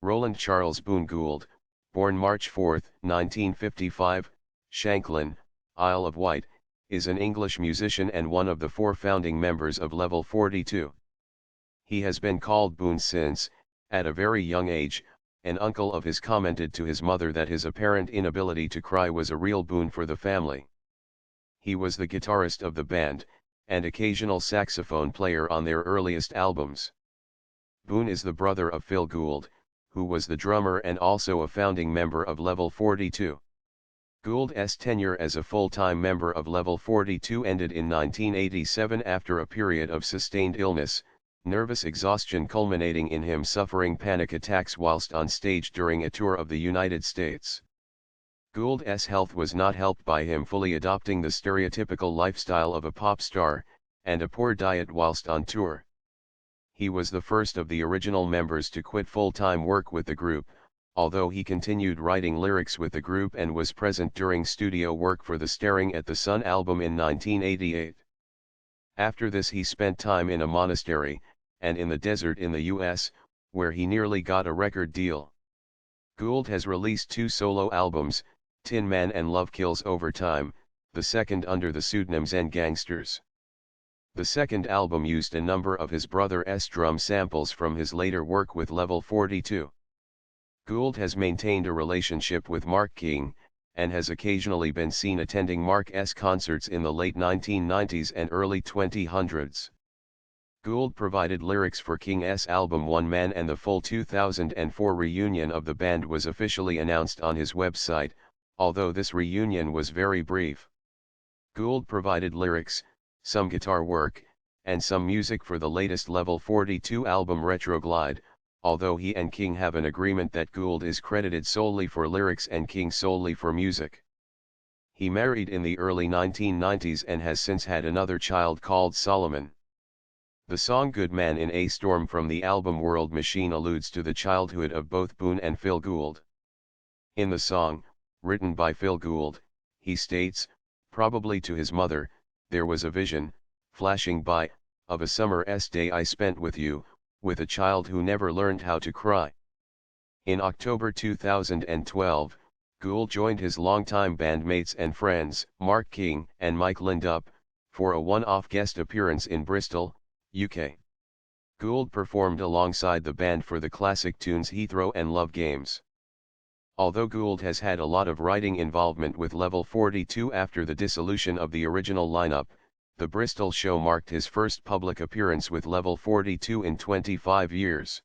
Roland Charles Boon Gould, born March 4, 1955, Shanklin, Isle of Wight, is an English musician and one of the 4 founding members of Level 42. He has been called Boon since, at a very young age, an uncle of his commented to his mother that his apparent inability to cry was a real boon for the family. He was the guitarist of the band, and occasional saxophone player on their earliest albums. Boon is the brother of Phil Gould, who was the drummer and also a founding member of Level 42. Gould's tenure as a full-time member of Level 42 ended in 1987 after a period of sustained illness, nervous exhaustion culminating in him suffering panic attacks whilst on stage during a tour of the United States. Gould's health was not helped by him fully adopting the stereotypical lifestyle of a pop star, and a poor diet whilst on tour. He was the first of the original members to quit full-time work with the group, although he continued writing lyrics with the group and was present during studio work for the Staring at the Sun album in 1988. After this he spent time in a monastery, and in the desert in the US, where he nearly got a record deal. Gould has released 2 solo albums, Tin Man and Love Kills Over Time, the second under the pseudonyms and Gangsters. The second album used a number of his brother's drum samples from his later work with Level 42. Gould has maintained a relationship with Mark King, and has occasionally been seen attending Mark's concerts in the late 1990s and early 2000s. Gould provided lyrics for King's album One Man, and the full 2004 reunion of the band was officially announced on his website, although this reunion was very brief. Gould provided lyrics, some guitar work, and some music for the latest Level 42 album Retroglide, although he and King have an agreement that Gould is credited solely for lyrics and King solely for music. He married in the early 1990s and has since had another child called Solomon. The song Good Man in a Storm from the album World Machine alludes to the childhood of both Boon and Phil Gould. In the song, written by Phil Gould, he states, probably to his mother, there was a vision, flashing by, of a summer's day I spent with you, with a child who never learned how to cry. In October 2012, Gould joined his longtime bandmates and friends, Mark King and Mike Lindup, for a one-off guest appearance in Bristol, UK. Gould performed alongside the band for the classic tunes Heathrow and Love Games. Although Gould has had a lot of writing involvement with Level 42 after the dissolution of the original lineup, the Bristol show marked his first public appearance with Level 42 in 25 years.